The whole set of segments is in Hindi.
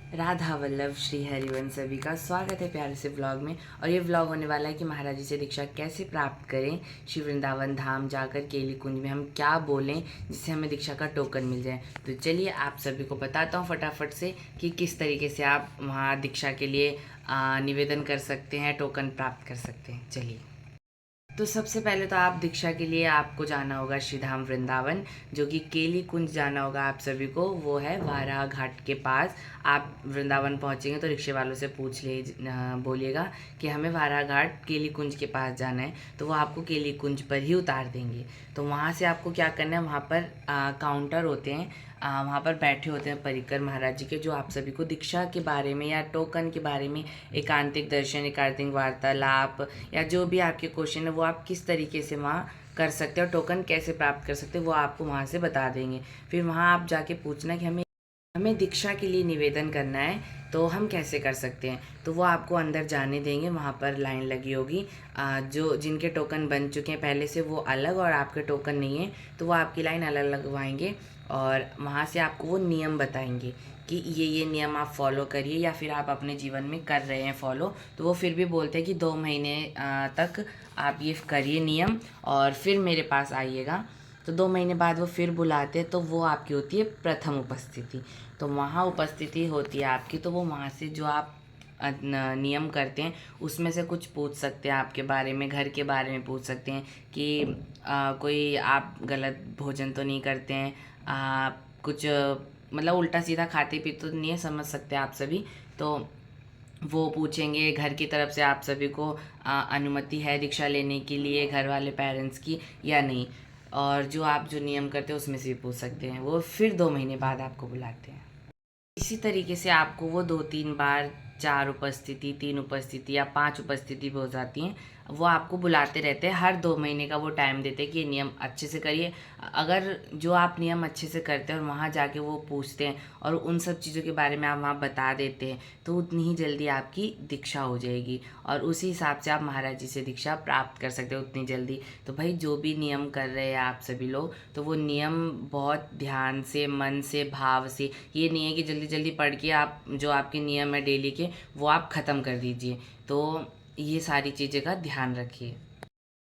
राधा वल्लभ श्री हरिवंश सभी का स्वागत है प्यारे से व्लॉग में। और ये व्लॉग होने वाला है कि महाराज जी से दीक्षा कैसे प्राप्त करें, श्री वृंदावन धाम जाकर केली कुंज में हम क्या बोलें जिससे हमें दीक्षा का टोकन मिल जाए। तो चलिए आप सभी को बताता हूँ फटाफट से कि किस तरीके से आप वहाँ दीक्षा के लिए निवेदन कर सकते हैं, टोकन प्राप्त कर सकते हैं। चलिए, तो सबसे पहले तो आप दीक्षा के लिए आपको जाना होगा श्रीधाम वृंदावन, जो कि केली कुंज जाना होगा आप सभी को। वो है वाराह घाट के पास। आप वृंदावन पहुंचेंगे तो रिक्शे वालों से पूछ ले बोलिएगा कि हमें वाराह घाट केली कुंज के पास जाना है, तो वो आपको केली कुंज पर ही उतार देंगे। तो वहाँ से आपको क्या करना है, वहाँ पर काउंटर होते हैं, वहाँ पर बैठे होते हैं परिकर महाराज जी के, जो आप सभी को दीक्षा के बारे में या टोकन के बारे में एकांतिक दर्शन, एकांतिक वार्तालाप या जो भी आपके क्वेश्चन है वो आप किस तरीके से वहाँ कर सकते हो, टोकन कैसे प्राप्त कर सकते हो, वो आपको वहाँ से बता देंगे। फिर वहाँ आप जाके पूछना कि हमें दीक्षा के लिए निवेदन करना है, तो हम कैसे कर सकते हैं। तो वो आपको अंदर जाने देंगे। वहाँ पर लाइन लगी होगी, जो जिनके टोकन बन चुके हैं पहले से वो अलग, और आपके टोकन नहीं है तो वो आपकी लाइन अलग लगवाएंगे। और वहाँ से आपको वो नियम बताएंगे कि ये नियम आप फॉलो करिए, या फिर आप अपने जीवन में कर रहे हैं फॉलो, तो वो फिर भी बोलते हैं कि 2 महीने तक आप ये करिए नियम और फिर मेरे पास आइएगा। तो 2 महीने बाद वो फिर बुलाते हैं, तो वो आपकी होती है प्रथम उपस्थिति। तो वहाँ उपस्थिति होती है आपकी, तो वो वहाँ से जो आप नियम करते हैं उसमें से कुछ पूछ सकते हैं, आपके बारे में, घर के बारे में पूछ सकते हैं कि कोई आप गलत भोजन तो नहीं करते हैं, कुछ मतलब उल्टा सीधा खाते पीते तो नहीं है, समझ सकते हैं आप सभी। तो वो पूछेंगे घर की तरफ से आप सभी को अनुमति है दीक्षा लेने के लिए, घर वाले पेरेंट्स की या नहीं। और जो आप जो नियम करते हैं उसमें से भी पूछ सकते हैं। वो फिर 2 महीने बाद आपको बुलाते हैं। इसी तरीके से आपको वो 2-3 बार, 4 उपस्थिति, 3 उपस्थिति या 5 उपस्थिति भी हो जाती हैं, वो आपको बुलाते रहते हैं। हर 2 महीने का वो टाइम देते हैं कि ये नियम अच्छे से करिए। अगर जो आप नियम अच्छे से करते हैं और वहाँ जाके वो पूछते हैं और उन सब चीज़ों के बारे में आप वहाँ बता देते हैं, तो उतनी ही जल्दी आपकी दीक्षा हो जाएगी और उसी हिसाब से आप महाराज जी से दीक्षा प्राप्त कर सकते हो उतनी जल्दी। तो भाई जो भी नियम कर रहे हैं आप सभी लोग, तो वो नियम बहुत ध्यान से, मन से, भाव से, ये नहीं है कि जल्दी जल्दी पढ़ के आप जो आपके नियम है डेली के वो आप ख़त्म कर दीजिए। तो ये सारी चीज़ें का ध्यान रखिए।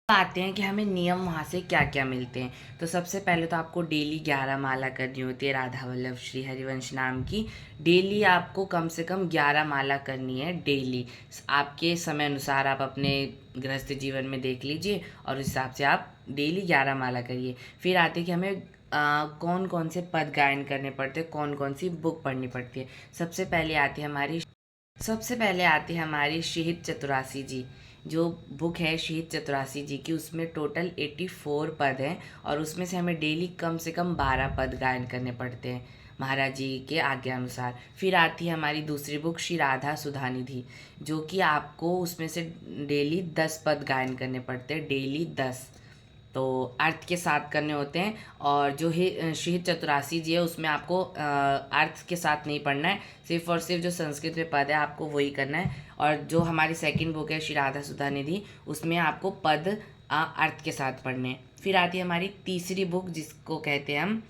आते हैं कि हमें नियम वहाँ से क्या क्या मिलते हैं। तो सबसे पहले तो आपको डेली 11 माला करनी होती है राधा वल्लभ श्री हरिवंश नाम की। डेली आपको कम से कम 11 माला करनी है डेली। आपके समय अनुसार आप अपने गृहस्थ जीवन में देख लीजिए और उस हिसाब से आप डेली 11 माला करिए। फिर आते हैं कि हमें कौन कौन से पद गायन करने पड़ते हैं, कौन कौन सी बुक पढ़नी पड़ती है। सबसे पहले आती है हमारी शहीद चतुरासी जी, जो बुक है शहीद चतुरासी जी की। उसमें टोटल 84 पद हैं और उसमें से हमें डेली कम से कम 12 पद गायन करने पड़ते हैं महाराज जी के आज्ञा अनुसार। फिर आती है हमारी दूसरी बुक श्री राधा सुधानिधि, जो कि आपको उसमें से डेली 10 पद गायन करने पड़ते हैं, डेली 10। तो अर्थ के साथ करने होते हैं। और जो है शहीद चतुरासी जी है उसमें आपको अर्थ के साथ नहीं पढ़ना है, सिर्फ और सिर्फ जो संस्कृत में पद है आपको वही करना है। और जो हमारी सेकंड बुक है श्री राधा सुधा निधि, उसमें आपको पद अर्थ के साथ पढ़ने हैं। फिर आती है हमारी तीसरी बुक जिसको कहते हैं हम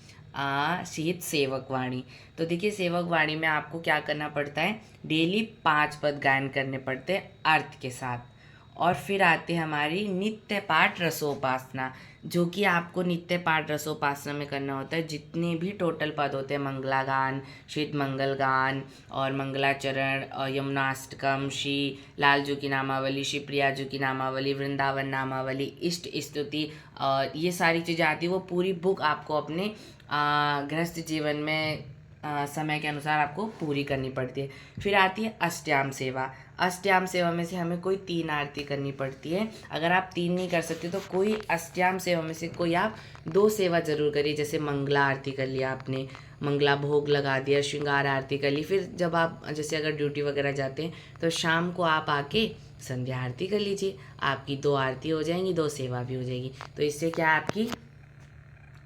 शहीद सेवक वाणी। तो देखिए सेवक वाणी में आपको क्या करना पड़ता है, डेली 5 पद गायन करने पड़ते हैं अर्थ के साथ। और फिर आते हैं हमारी नित्य पाठ रसोपासना, जो कि आपको नित्य पाठ रसोपासना में करना होता है। जितने भी टोटल पद होते हैं, मंगला गान, शीत मंगल गान और मंगलाचरण और यमुनाष्टकम, श्री लालजू की नामावली, श्री प्रियाजू की नामावली, वृंदावन नामावली, इष्ट स्तुति, और ये सारी चीज़ें आती है। वो पूरी बुक आपको अपने गृहस्थ जीवन में समय के अनुसार आपको पूरी करनी पड़ती है। फिर आती है अष्टयाम सेवा। अष्टयाम सेवा में से हमें कोई 3 आरती करनी पड़ती है। अगर आप 3 नहीं कर सकते तो कोई अष्टयाम सेवा में से कोई आप 2 सेवा जरूर करिए। जैसे मंगला आरती कर लिया आपने, मंगला भोग लगा दिया, श्रृंगार आरती कर ली। फिर जब आप जैसे अगर ड्यूटी वगैरह जाते हैं तो शाम को आप आके संध्या आरती कर लीजिए, आपकी 2 आरती हो जाएंगी, 2 सेवा भी हो जाएगी। तो इससे क्या आपकी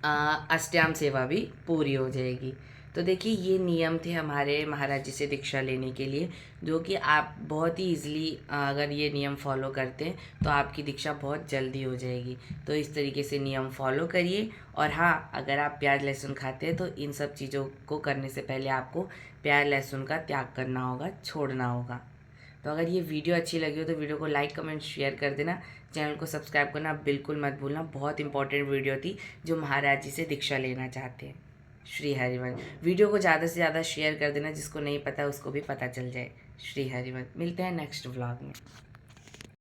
अष्टयाम सेवा भी पूरी हो जाएगी। तो देखिए ये नियम थे हमारे महाराज जी से दीक्षा लेने के लिए, जो कि आप बहुत ही ईजिली अगर ये नियम फॉलो करते हैं तो आपकी दीक्षा बहुत जल्दी हो जाएगी। तो इस तरीके से नियम फॉलो करिए। और हाँ, अगर आप प्याज लहसुन खाते हैं तो इन सब चीज़ों को करने से पहले आपको प्याज लहसुन का त्याग करना होगा, छोड़ना होगा। तो अगर ये वीडियो अच्छी लगी हो तो वीडियो को लाइक कमेंट शेयर कर देना। चैनल को सब्सक्राइब करना बिल्कुल मत भूलना। बहुत इंपॉर्टेंट वीडियो थी जो महाराज जी से दीक्षा लेना चाहते हैं। श्री हरिवंश। वीडियो को ज़्यादा से ज़्यादा शेयर कर देना, जिसको नहीं पता उसको भी पता चल जाए। श्री हरिवंश। मिलते हैं नेक्स्ट व्लॉग में।